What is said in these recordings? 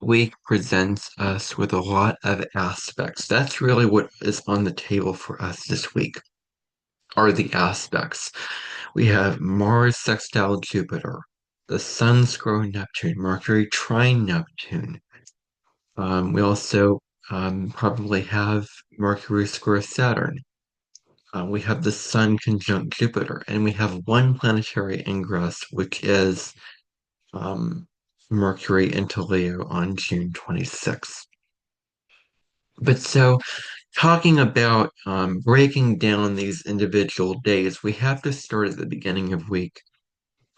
week presents us with a lot of aspects. That's really what is on the table for us this week, are the aspects. We have Mars sextile Jupiter, the Sun square Neptune, Mercury trine Neptune. We also probably have Mercury square Saturn. We have the Sun conjunct Jupiter, and we have one planetary ingress, which is um, Mercury into Leo on June 26th. But so, talking about breaking down these individual days, we have to start at the beginning of week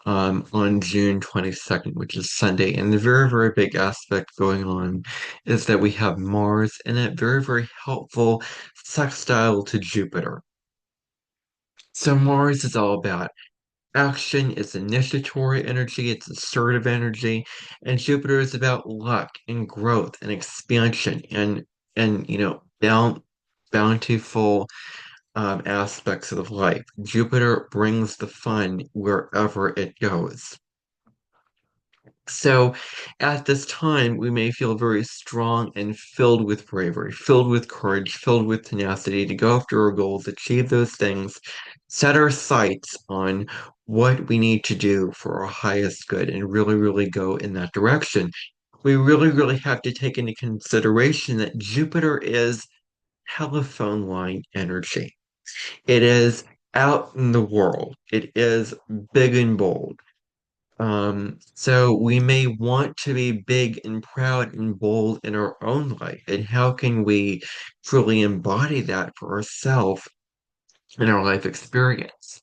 on June 22nd, which is Sunday. And the very, very big aspect going on is that we have Mars in a very, very helpful sextile to Jupiter. So, Mars is all about action, it's initiatory energy, it's assertive energy, and Jupiter is about luck and growth and expansion and bountiful aspects of life. Jupiter brings the fun wherever it goes. So at this time, we may feel very strong and filled with bravery, filled with courage, filled with tenacity to go after our goals, achieve those things, set our sights on what we need to do for our highest good, and really, really go in that direction. We really, really have to take into consideration that Jupiter is telephone line energy. It is out in the world. It is big and bold. So we may want to be big and proud and bold in our own life. And how can we truly embody that for ourselves in our life experience?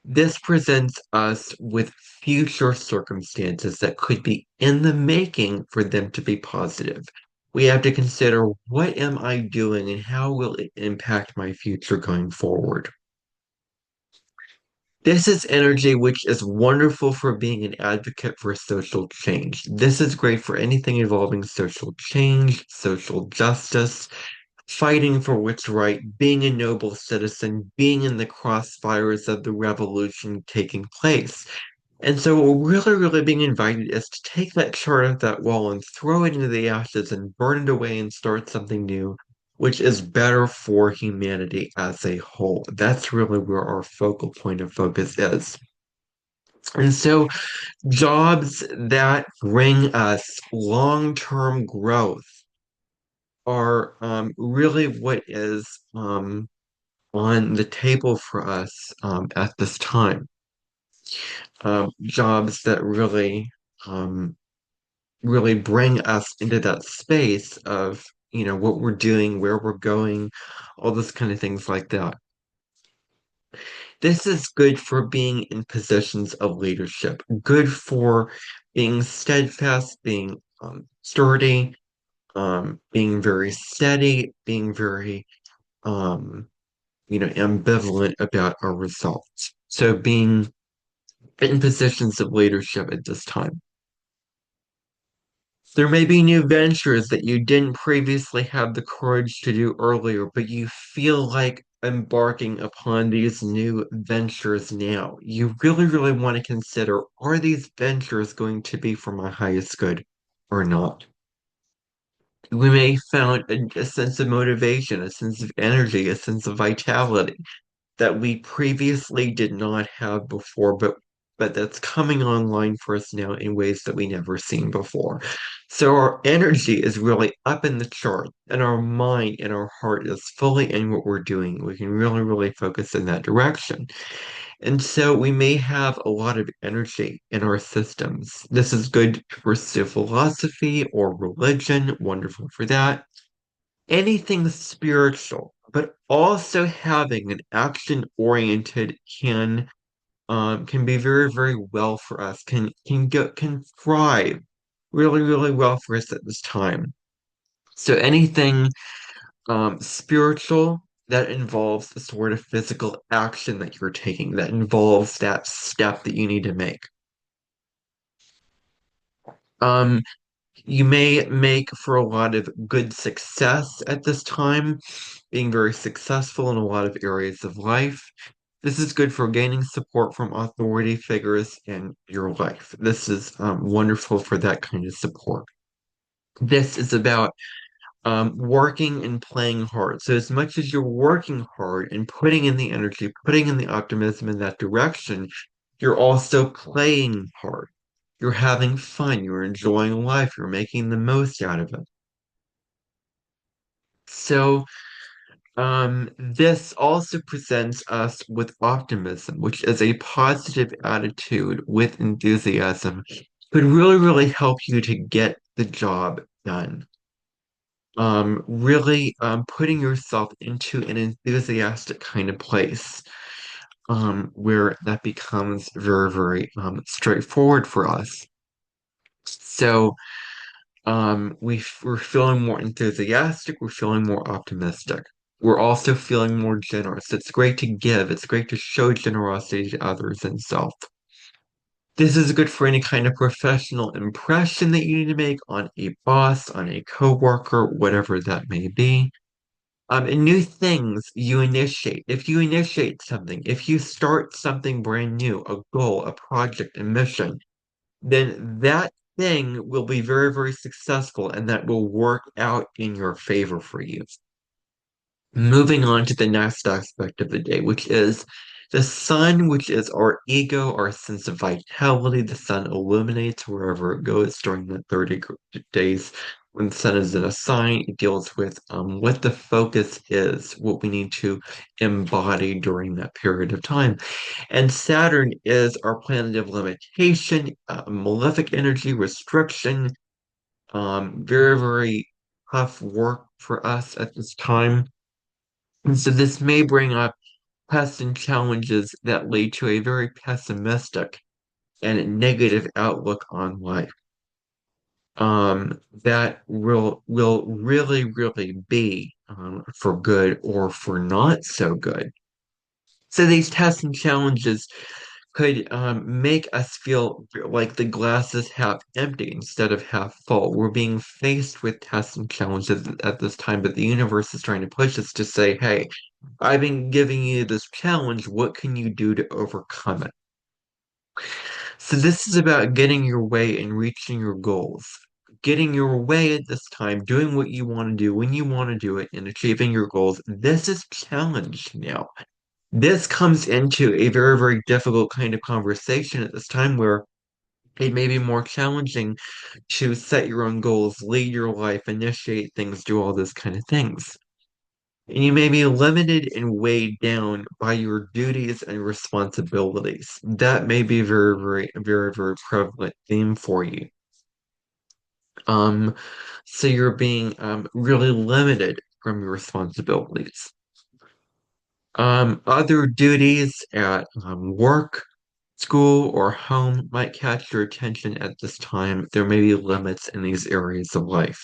This presents us with future circumstances that could be in the making for them to be positive. We have to consider, what am I doing and how will it impact my future going forward? This is energy which is wonderful for being an advocate for social change. This is great for anything involving social change, social justice, fighting for what's right, being a noble citizen, being in the crossfires of the revolution taking place. And so, what we're really, really being invited is to take that chart of that wall and throw it into the ashes and burn it away and start something new, which is better for humanity as a whole. That's really where our focal point of focus is. And so, jobs that bring us long-term growth are really what is on the table for us at this time. Jobs that um, really bring us into that space of, what we're doing, where we're going, all those kind of things like that. This is good for being in positions of leadership, good for being steadfast, being sturdy, being very steady, being very, um, ambivalent about our results. So being in positions of leadership at this time. There may be new ventures that you didn't previously have the courage to do earlier, but you feel like embarking upon these new ventures now. You really, really want to consider, are these ventures going to be for my highest good or not? We may found a sense of motivation, a sense of energy, a sense of vitality that we previously did not have before, but that's coming online for us now in ways that we never seen before. So our energy is really up in the chart, and our mind and our heart is fully in what we're doing. We can really, really focus in that direction. And so we may have a lot of energy in our systems. This is good to pursue philosophy or religion, wonderful for that, anything spiritual, but also having an action oriented can be very, very well for us, can thrive really, really well for us at this time. So anything spiritual that involves the sort of physical action that you're taking, that involves that step that you need to make. Um, You may make for a lot of good success at this time, being very successful in a lot of areas of life. This is good for gaining support from authority figures in your life. This is wonderful for that kind of support. This is about working and playing hard. So as much as you're working hard and putting in the energy, putting in the optimism in that direction, you're also playing hard. You're having fun. You're enjoying life. You're making the most out of it. So this also presents us with optimism, which is a positive attitude with enthusiasm, could really, really help you to get the job done. Really putting yourself into an enthusiastic kind of place, where that becomes very, very straightforward for us. So we're feeling more enthusiastic, we're feeling more optimistic. We're also feeling more generous. It's great to give, it's great to show generosity to others and self. This is good for any kind of professional impression that you need to make on a boss, on a coworker, whatever that may be. And new things you initiate. If you initiate something, if you start something brand new, a goal, a project, a mission, then that thing will be very, very successful and that will work out in your favor for you. Moving on to the next aspect of the day, which is the sun, which is our ego, our sense of vitality. The sun illuminates wherever it goes during the 30 days. When the sun is in a sign, it deals with what the focus is, what we need to embody during that period of time. And Saturn is our planet of limitation, malefic energy, restriction, very, very tough work for us at this time. And so this may bring up tests and challenges that lead to a very pessimistic and negative outlook on life. That will really, really be for good or for not so good. So these tests and challenges could make us feel like the glass is half empty instead of half full. We're being faced with tests and challenges at this time, but the universe is trying to push us to say, hey, I've been giving you this challenge. What can you do to overcome it? So this is about getting your way and reaching your goals. Getting your way at this time, doing what you want to do when you want to do it, and achieving your goals. This is challenge now. This comes into a very, very difficult kind of conversation at this time where it may be more challenging to set your own goals, lead your life, initiate things, do all those kind of things. And you may be limited and weighed down by your duties and responsibilities. That may be a very, very, very, very prevalent theme for you. Um, so you're being really limited from your responsibilities. Other duties at work, school, or home might catch your attention at this time. There may be limits in these areas of life.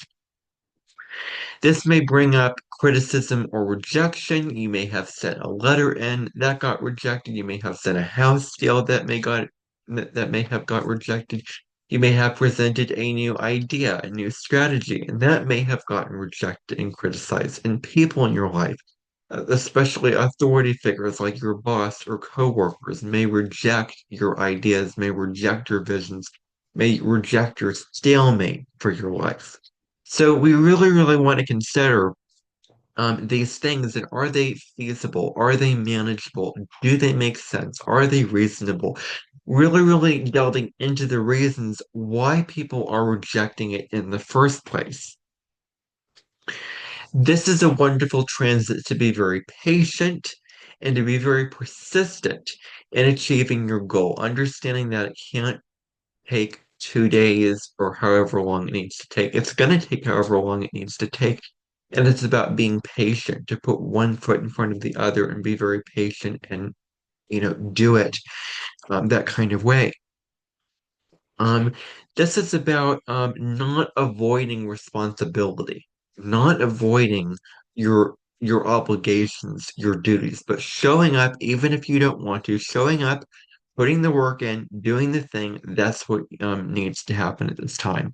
This may bring up criticism or rejection. You may have sent a letter in that got rejected. You may have sent a house deal that may have got rejected. You may have presented a new idea, a new strategy, and that may have gotten rejected and criticized. And people in your life, especially authority figures like your boss or coworkers, may reject your ideas, may reject your visions, may reject your stalemate for your life. So we really, really want to consider these things and are they feasible? Are they manageable? Do they make sense? Are they reasonable? Really, really delving into the reasons why people are rejecting it in the first place. This is a wonderful transit to be very patient and to be very persistent in achieving your goal, understanding that it can't take 2 days or however long it needs to take. It's going to take however long it needs to take. And it's about being patient, to put one foot in front of the other and be very patient and, do it that kind of way. Um, this is about not avoiding responsibility, not avoiding your obligations, your duties, but showing up even if you don't want to, showing up, putting the work in, doing the thing. That's what needs to happen at this time.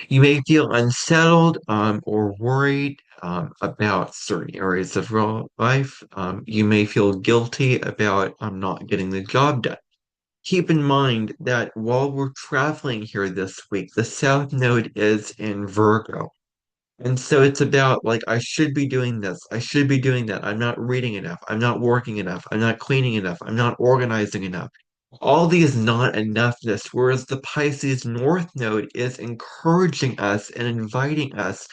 You may feel unsettled or worried about certain areas of real life. You may feel guilty about not getting the job done. keep in mind that while we're traveling here this week, the South Node is in Virgo. And so it's about like, I should be doing this. I should be doing that. I'm not reading enough. I'm not working enough. I'm not cleaning enough. I'm not organizing enough. All these not enoughness, whereas the Pisces North Node is encouraging us and inviting us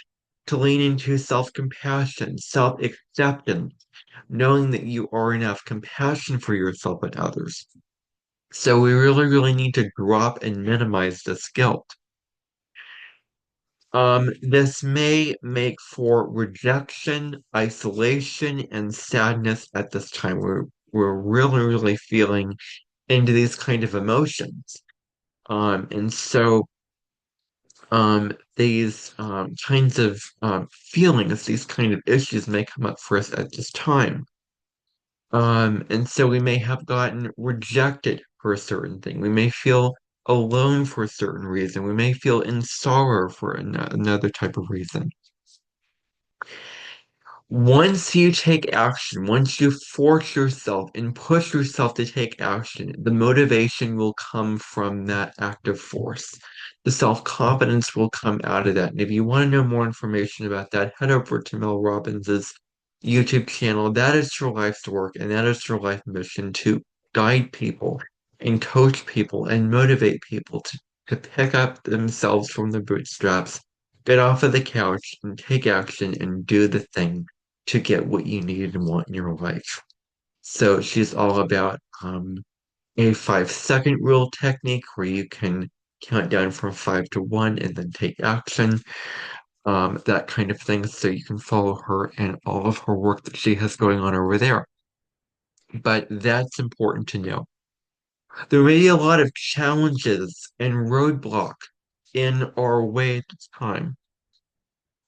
to lean into self-compassion, self-acceptance, knowing that you are enough, compassion for yourself and others. So we really, really need to drop and minimize this guilt. This may make for rejection, isolation, and sadness at this time. We're really, really feeling into these kind of emotions. And so these kinds of feelings, these kind of issues may come up for us at this time. And so we may have gotten rejected for a certain thing. We may feel alone for a certain reason. We may feel in sorrow for another type of reason. Once you take action, once you force yourself and push yourself to take action, the motivation will come from that active force. The self-confidence will come out of that. And if you want to know more information about that, head over to Mel Robbins's YouTube channel. That is her life's work, and that is her life mission to guide people and coach people and motivate people to pick up themselves from the bootstraps, get off of the couch and take action and do the thing to get what you need and want in your life. So she's all about a 5 second rule technique where you can count down from 5 to 1 and then take action, that kind of thing. So you can follow her and all of her work that she has going on over there. But that's important to know. There may be a lot of challenges and roadblock in our way at this time.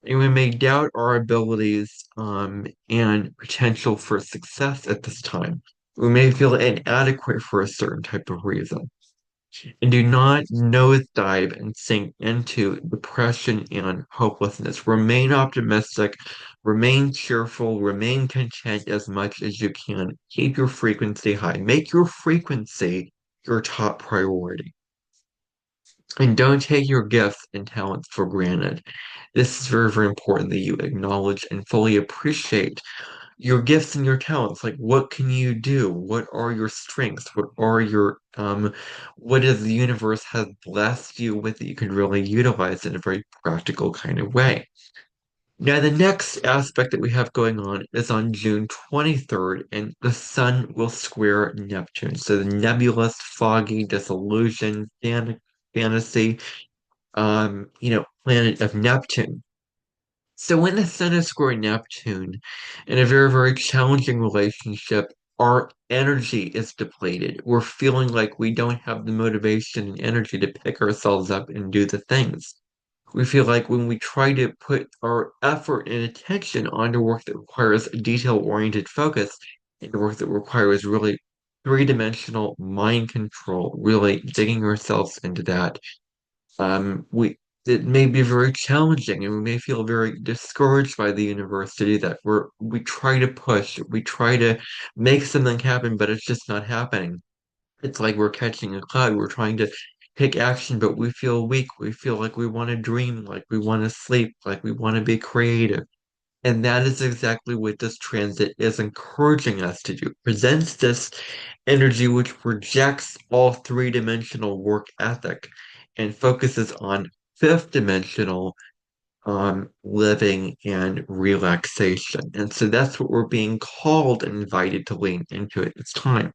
And we may doubt our abilities and potential for success at this time. We may feel inadequate for a certain type of reason. And do not nosedive and sink into depression and hopelessness. Remain optimistic, remain cheerful, remain content as much as you can. Keep your frequency high. Make your frequency your top priority. And don't take your gifts and talents for granted. This is very, very important that you acknowledge and fully appreciate your gifts and your talents. Like, what can you do? What are your strengths? What is the universe has blessed you with that you can really utilize in a very practical kind of way? Now, the next aspect that we have going on is on June 23rd, and the sun will square Neptune. So the nebulous, foggy, disillusioned, fantasy planet of Neptune. So when the sun is square Neptune in a very, very challenging relationship, our energy is depleted. We're feeling like we don't have the motivation and energy to pick ourselves up and do the things. We feel like when we try to put our effort and attention onto work that requires detail-oriented focus, and work that requires really three-dimensional mind control, really digging ourselves into that, we it may be very challenging and we may feel very discouraged by the universe to do that. We try to push, we try to make something happen, but it's just not happening. It's like we're catching a cloud, we're trying to take action, but we feel weak. We feel like we want to dream, like we want to sleep, like we want to be creative. And that is exactly what this transit is encouraging us to do. Presents this energy which projects all three-dimensional work ethic and focuses on fifth dimensional living and relaxation. And so that's what we're being called and invited to lean into at this time.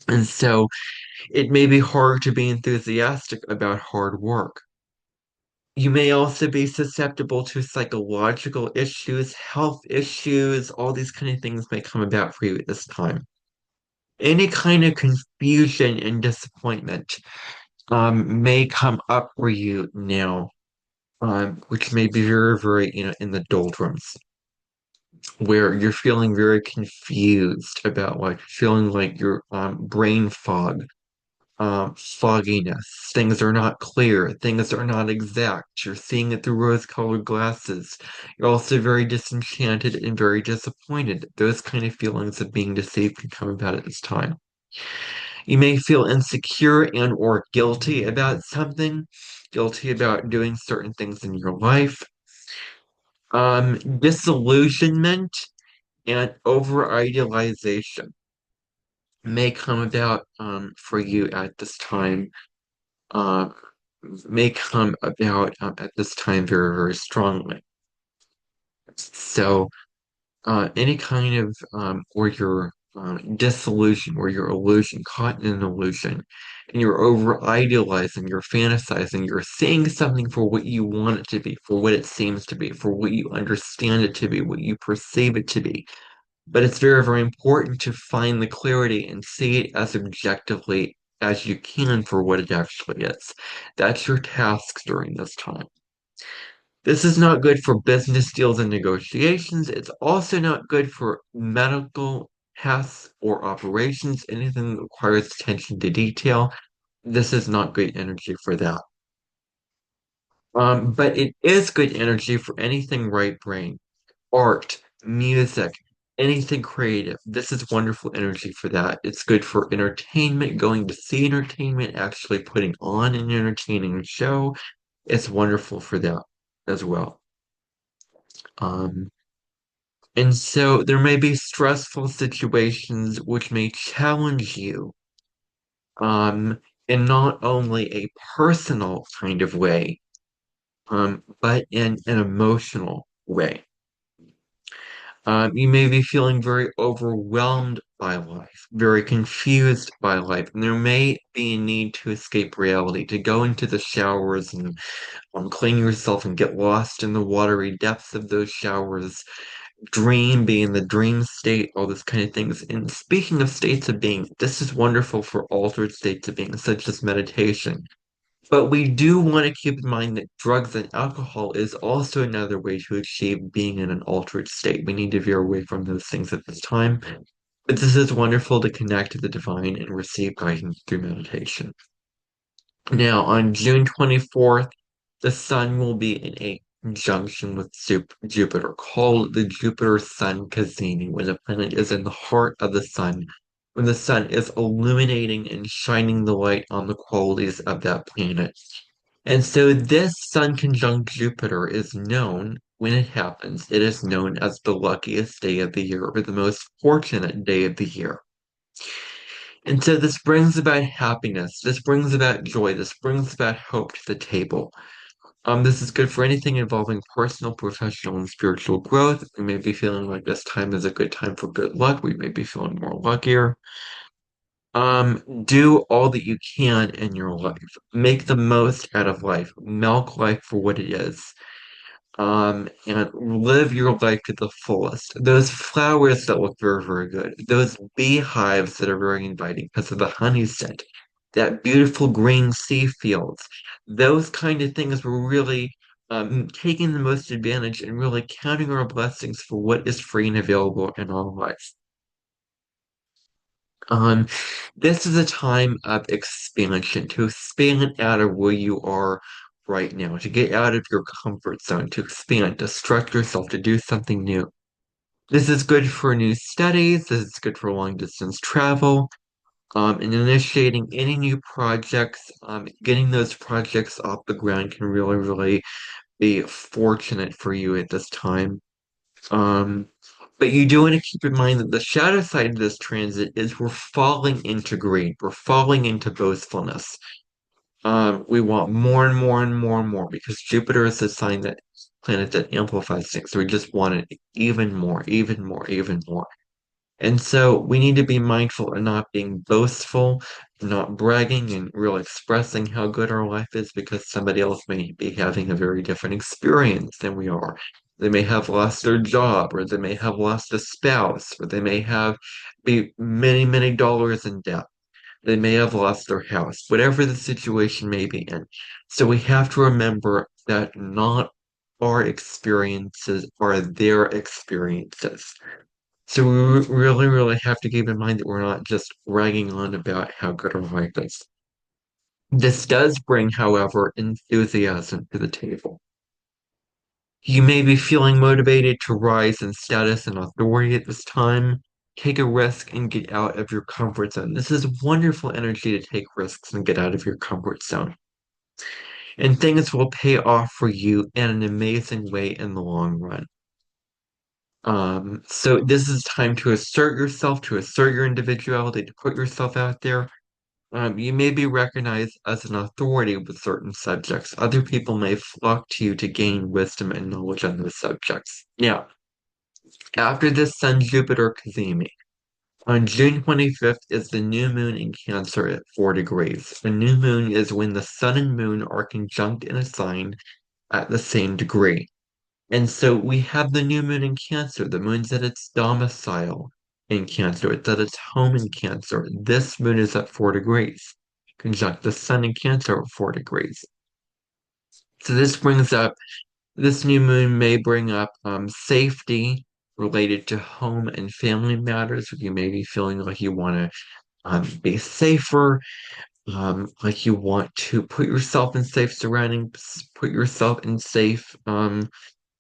And so it may be hard to be enthusiastic about hard work. You may also be susceptible to psychological issues, health issues, all these kind of things may come about for you at this time. Any kind of confusion and disappointment may come up for you now, which may be very, very, in the doldrums, where you're feeling very confused about like feeling like your brain fog, fogginess. Things are not clear. Things are not exact. You're seeing it through rose-colored glasses. You're also very disenchanted and very disappointed. Those kind of feelings of being deceived can come about at this time. You may feel insecure and or guilty about something, guilty about doing certain things in your life. Disillusionment and over idealization may come about for you at this time, uh, may come about at this time very, very strongly. So, any kind of where you're disillusioned, where you're illusion, caught in an illusion, and you're over idealizing, you're fantasizing, you're seeing something for what you want it to be, for what it seems to be, for what you understand it to be, what you perceive it to be. But it's very, very important to find the clarity and see it as objectively as you can for what it actually is. That's your task during this time. This is not good for business deals and negotiations. It's also not good for medical tasks or operations, anything that requires attention to detail. This is not good energy for that. But it is good energy for anything right brain, art, music, anything creative. This is wonderful energy for that. It's good for entertainment, going to see entertainment, actually putting on an entertaining show. It's wonderful for that as well. Um, and so there may be stressful situations which may challenge you, um, in not only a personal kind of way, but in an emotional way. You may be feeling very overwhelmed by life, very confused by life, and there may be a need to escape reality, to go into the showers and clean yourself and get lost in the watery depths of those showers, dream, be in the dream state, all those kind of things. And speaking of states of being, this is wonderful for altered states of being, such as meditation. But we do want to keep in mind that drugs and alcohol is also another way to achieve being in an altered state. We need to veer away from those things at this time. But this is wonderful to connect to the divine and receive guidance through meditation. Now, on June 24th, the sun will be in a conjunction with Jupiter, called the Jupiter-Sun Cassini, when the planet is in the heart of the sun, when the sun is illuminating and shining the light on the qualities of that planet. And so this Sun conjunct Jupiter is known, when it happens, it is known as the luckiest day of the year, or the most fortunate day of the year. And so this brings about happiness, this brings about joy, this brings about hope to the table. This is good for anything involving personal, professional, and spiritual growth. We may be feeling like this time is a good time for good luck. We may be feeling more luckier. Do all that you can in your life. Make the most out of life. Milk life for what it is. And live your life to the fullest. Those flowers that look very, very good. Those beehives that are very inviting because of the honey scent. That beautiful green sea fields. Those kind of things were really taking the most advantage and really counting our blessings for what is free and available in our lives. Um, this is a time of expansion, to expand out of where you are right now, to get out of your comfort zone, to expand, to stretch yourself, to do something new. This is good for new studies, this is good for long distance travel, and initiating any new projects, getting those projects off the ground can really, really be fortunate for you at this time. Um, but you do want to keep in mind that the shadow side of this transit is we're falling into greed. We're falling into boastfulness. We want more and more and more and more because Jupiter is a sign that planet that amplifies things. So we just want it even more, even more, even more. And so we need to be mindful of not being boastful, not bragging, and really expressing how good our life is because somebody else may be having a very different experience than we are. They may have lost their job, or they may have lost a spouse, or they may have be many, many dollars in debt. They may have lost their house, whatever the situation may be in. So we have to remember that not our experiences are their experiences. So we really, really have to keep in mind that we're not just bragging on about how good our life is. This does bring, however, enthusiasm to the table. You may be feeling motivated to rise in status and authority at this time. Take a risk and get out of your comfort zone. This is wonderful energy to take risks and get out of your comfort zone. And things will pay off for you in an amazing way in the long run. So this is time to assert yourself, to assert your individuality, to put yourself out there. You may be recognized as an authority with certain subjects. Other people may flock to you to gain wisdom and knowledge on those subjects. Now, after this Sun Jupiter Cazimi, on June 25th is the new moon in Cancer at 4 degrees. A new moon is when the sun and moon are conjunct in a sign at the same degree. And so we have the new moon in Cancer. The moon's at its domicile in Cancer. It's at its home in Cancer. This moon is at 4 degrees, conjunct the sun in Cancer at 4 degrees. So this new moon may bring up safety related to home and family matters. You may be feeling like you want to be safer, like you want to put yourself in safe surroundings, put yourself in safe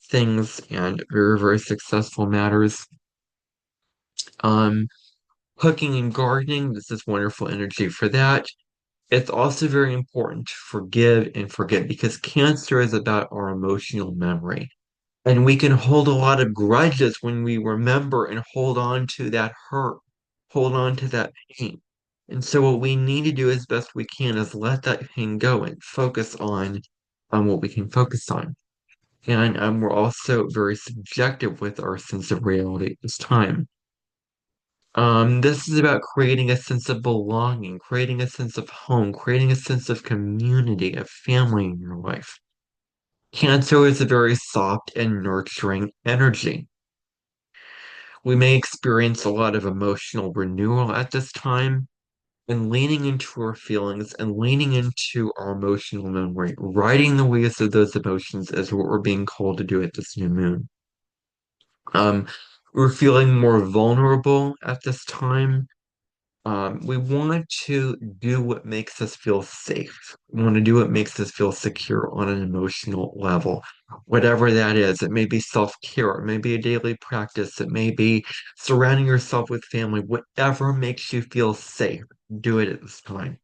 things and very, very successful matters. Um, Cooking and gardening, this is wonderful energy for that. It's also very important to forgive and forget because Cancer is about our emotional memory. And we can hold a lot of grudges when we remember and hold on to that hurt, hold on to that pain. And so what we need to do as best we can is let that pain go and focus on what we can focus on. And we're also very subjective with our sense of reality at this time. This is about creating a sense of belonging, creating a sense of home, creating a sense of community, of family in your life. Cancer is a very soft and nurturing energy. We may experience a lot of emotional renewal at this time, and leaning into our feelings and leaning into our emotional memory, riding the waves of those emotions is what we're being called to do at this new moon. Um, we're feeling more vulnerable at this time. We want to do what makes us feel safe. We want to do what makes us feel secure on an emotional level, whatever that is. It may be self-care, it may be a daily practice, it may be surrounding yourself with family, whatever makes you feel safe, do it at this time.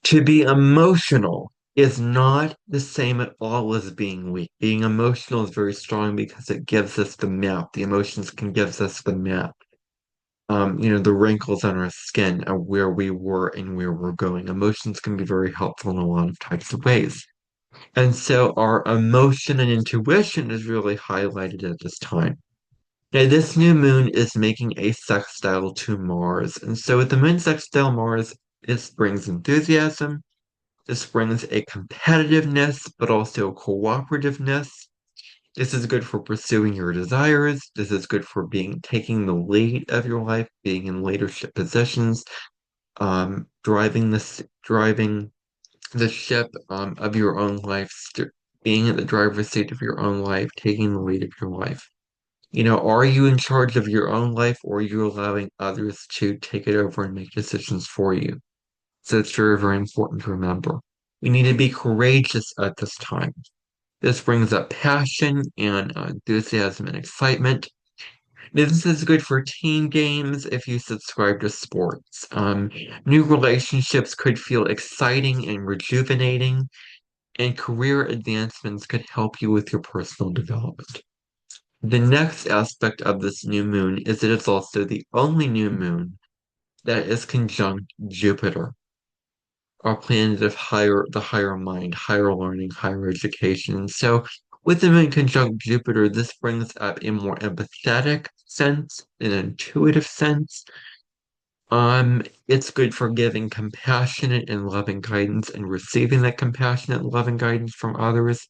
To be emotional is not the same at all as being weak. Being emotional is very strong because it gives us the map. The emotions can give us the map. The wrinkles on our skin of where we were and where we're going. Emotions can be very helpful in a lot of types of ways. And so our emotion and intuition is really highlighted at this time. Now, this new moon is making a sextile to Mars. And so with the moon sextile Mars, this brings enthusiasm, this brings a competitiveness, but also a cooperativeness. This is good for pursuing your desires. This is good for taking the lead of your life, being in leadership positions, driving the ship of your own life, being in the driver's seat of your own life, taking the lead of your life. Are you in charge of your own life or are you allowing others to take it over and make decisions for you? So it's very, very important to remember. We need to be courageous at this time. This brings up passion and enthusiasm and excitement. This is good for team games if you subscribe to sports. New relationships could feel exciting and rejuvenating, and career advancements could help you with your personal development. The next aspect of this new moon is that it's also the only new moon that is conjunct Jupiter, our planet of the higher mind, higher learning, higher education. So with the moon conjunct Jupiter, this brings up a more empathetic sense, an intuitive sense. It's good for giving compassionate and loving guidance and receiving that compassionate and loving guidance from others.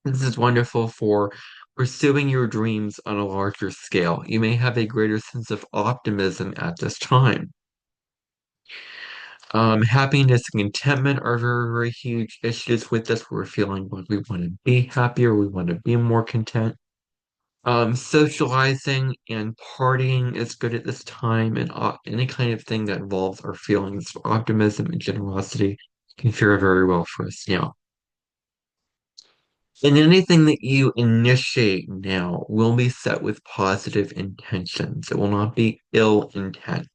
This is wonderful for pursuing your dreams on a larger scale. You may have a greater sense of optimism at this time. Happiness and contentment are very, very huge issues with this. We're feeling like we want to be happier, we want to be more content. Socializing and partying is good at this time, and any kind of thing that involves our feelings of optimism and generosity can fare very well for us now. And anything that you initiate now will be set with positive intentions. It will not be ill intent.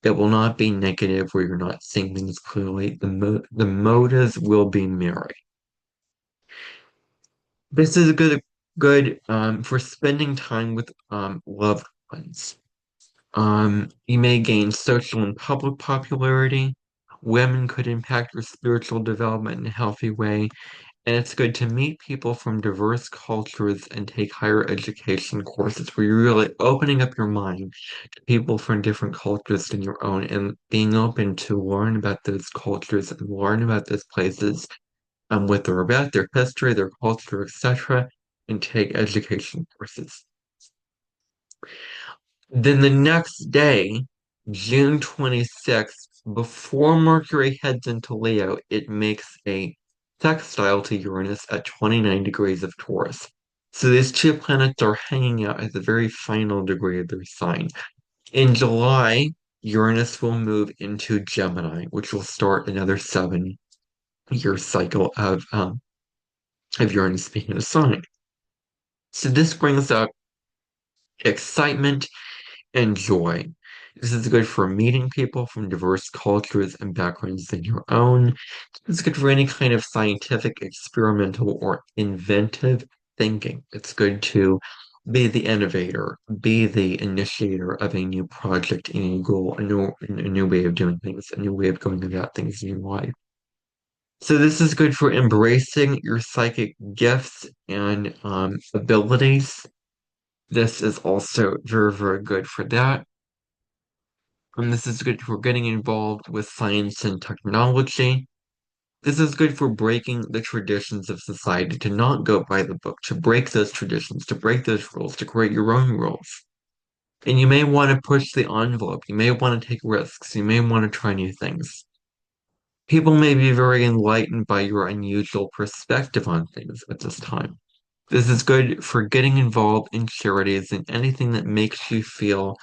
It will not be negative where you're not seeing things clearly. The motives will be merry. This is good for spending time with loved ones. You may gain social and public popularity. Women could impact your spiritual development in a healthy way. And it's good to meet people from diverse cultures and take higher education courses where you're really opening up your mind to people from different cultures than your own and being open to learn about those cultures and learn about those places, what they're about, their history, their culture, etc., and take education courses. Then the next day, June 26th, before Mercury heads into Leo, it makes a sextile to Uranus at 29 degrees of Taurus. So these two planets are hanging out at the very final degree of their sign. In July, Uranus will move into Gemini, which will start another 7 year cycle of Uranus being in a sign. So this brings up excitement and joy. This is good for meeting people from diverse cultures and backgrounds than your own. It's good for any kind of scientific, experimental, or inventive thinking. It's good to be the innovator, be the initiator of a new project, a new goal, a new way of doing things, a new way of going about things in your life. So this is good for embracing your psychic gifts and abilities. This is also very, very good for that. And this is good for getting involved with science and technology. This is good for breaking the traditions of society, to not go by the book, to break those traditions, to break those rules, to create your own rules. And you may want to push the envelope. You may want to take risks. You may want to try new things. People may be very enlightened by your unusual perspective on things at this time. This is good for getting involved in charities and anything that makes you feel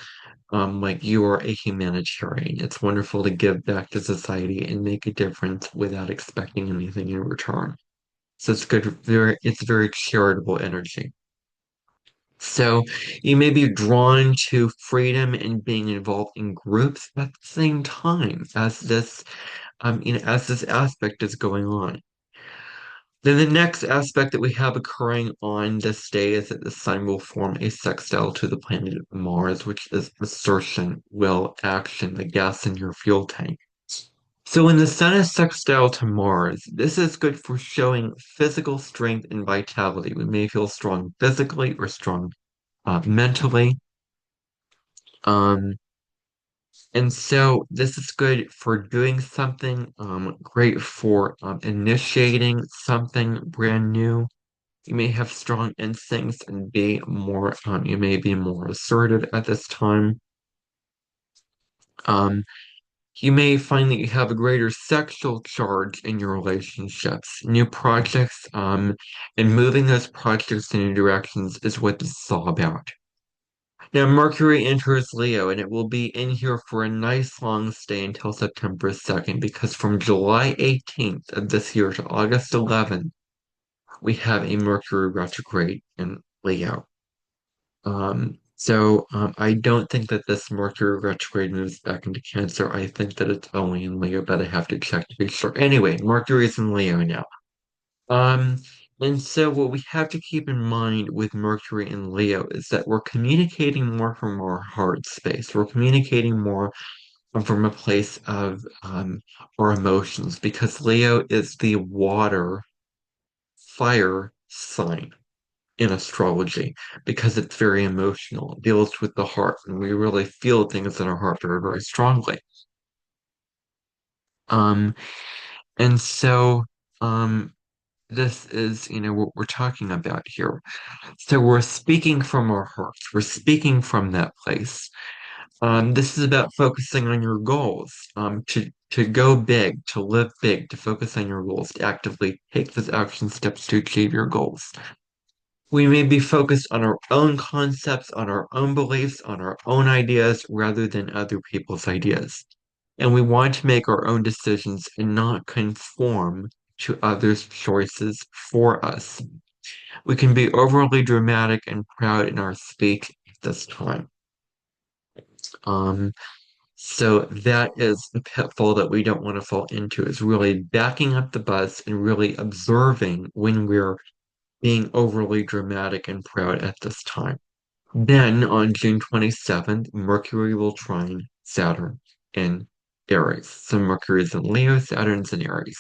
like you are a humanitarian. It's wonderful to give back to society and make a difference without expecting anything in return. So it's very charitable energy. So you may be drawn to freedom and being involved in groups at the same time as this aspect is going on. Then the next aspect that we have occurring on this day is that the sun will form a sextile to the planet Mars, which is assertion, will, action, the gas in your fuel tank. So when the sun is sextile to Mars, this is good for showing physical strength and vitality. We may feel strong physically or strong mentally. Um, and so this is good for doing something, great for initiating something brand new. You may have strong instincts and you may be more assertive at this time. Um, you may find that you have a greater sexual charge in your relationships. New projects, and moving those projects in new directions is what this is all about. Now, Mercury enters Leo, and it will be in here for a nice long stay until September 2nd, because from July 18th of this year to August 11th, we have a Mercury retrograde in Leo. So I don't think that this Mercury retrograde moves back into Cancer. I think that it's only in Leo, but I have to check to be sure. Anyway, Mercury is in Leo now. Um, and so what we have to keep in mind with Mercury in Leo is that we're communicating more from our heart space. We're communicating more from a place of our emotions because Leo is the water fire sign in astrology because it's very emotional. It deals with the heart, and we really feel things in our heart very, very strongly. Um, and so this is, what we're talking about here. So we're speaking from our hearts. We're speaking from that place. This is about focusing on your goals, to go big, to live big, to focus on your goals, to actively take those action steps to achieve your goals. We may be focused on our own concepts, on our own beliefs, on our own ideas rather than other people's ideas. And we want to make our own decisions and not conform to others' choices for us. We can be overly dramatic and proud in our speech at this time. Um, so that is the pitfall that we don't want to fall into, is really backing up the bus and really observing when we're being overly dramatic and proud at this time. Then on June 27th, Mercury will trine Saturn in Aries. So Mercury is in Leo, Saturn's in Aries,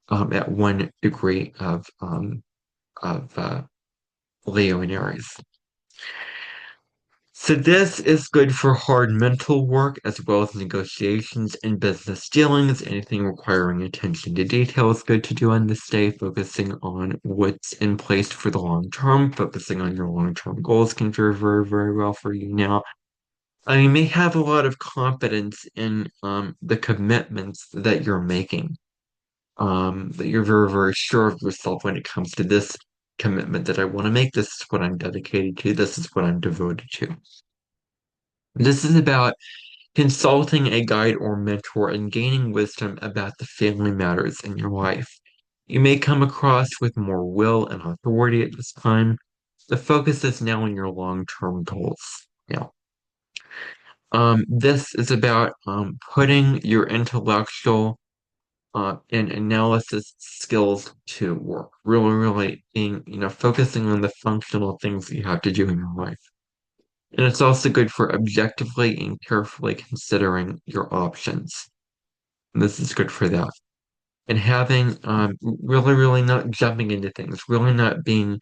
at 1 degree of Leo and Aries. So this is good for hard mental work as well as negotiations and business dealings. Anything requiring attention to detail is good to do on this day, focusing on what's in place for the long term, focusing on your long-term goals can do very, very well for you now. You may have a lot of confidence in the commitments that you're making, that you're very, very sure of yourself when it comes to this commitment that I want to make. This is what I'm dedicated to. This is what I'm devoted to. This is about consulting a guide or mentor and gaining wisdom about the family matters in your life. You may come across with more will and authority at this time. The focus is now on your long-term goals. Yeah. This is about putting your intellectual and analysis skills to work. Really, really being, focusing on the functional things that you have to do in your life. And it's also good for objectively and carefully considering your options. And this is good for that. And having really, really not jumping into things, really not being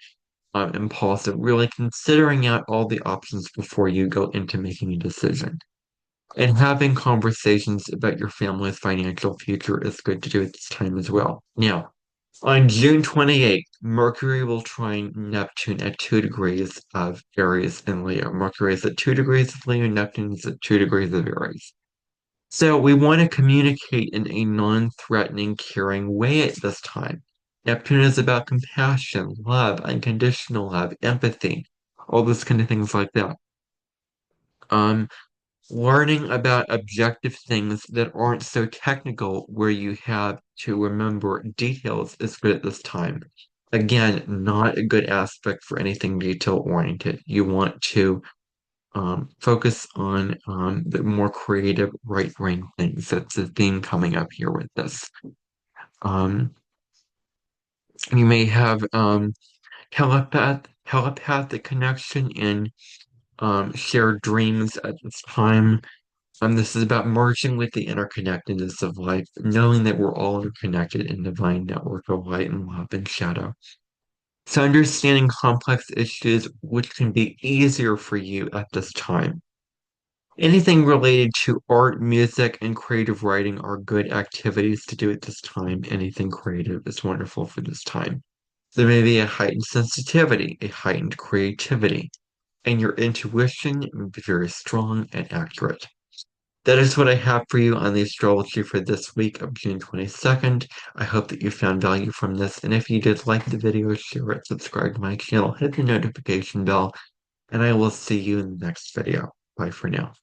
impulsive, really considering out all the options before you go into making a decision. And having conversations about your family's financial future is good to do at this time as well. Now, on June 28th, Mercury will trine Neptune at 2 degrees of Aries and Leo. Mercury is at 2 degrees of Leo, Neptune is at 2 degrees of Aries. So we want to communicate in a non-threatening, caring way at this time. Neptune is about compassion, love, unconditional love, empathy, all those kind of things like that. Um, Learning about objective things that aren't so technical where you have to remember details is good at this time. Again, not a good aspect for anything detail oriented. You want to focus on the more creative right brain things. That's the theme coming up here with this. Um, you may have telepathic connection and shared dreams at this time. This is about merging with the interconnectedness of life, knowing that we're all interconnected in divine network of light and love and shadow. So understanding complex issues, which can be easier for you at this time. Anything related to art, music, and creative writing are good activities to do at this time. Anything creative is wonderful for this time. There may be a heightened sensitivity, a heightened creativity, and your intuition may be very strong and accurate. That is what I have for you on the astrology for this week of June 22nd. I hope that you found value from this, and if you did, like the video, share it, subscribe to my channel, hit the notification bell, and I will see you in the next video. Bye for now.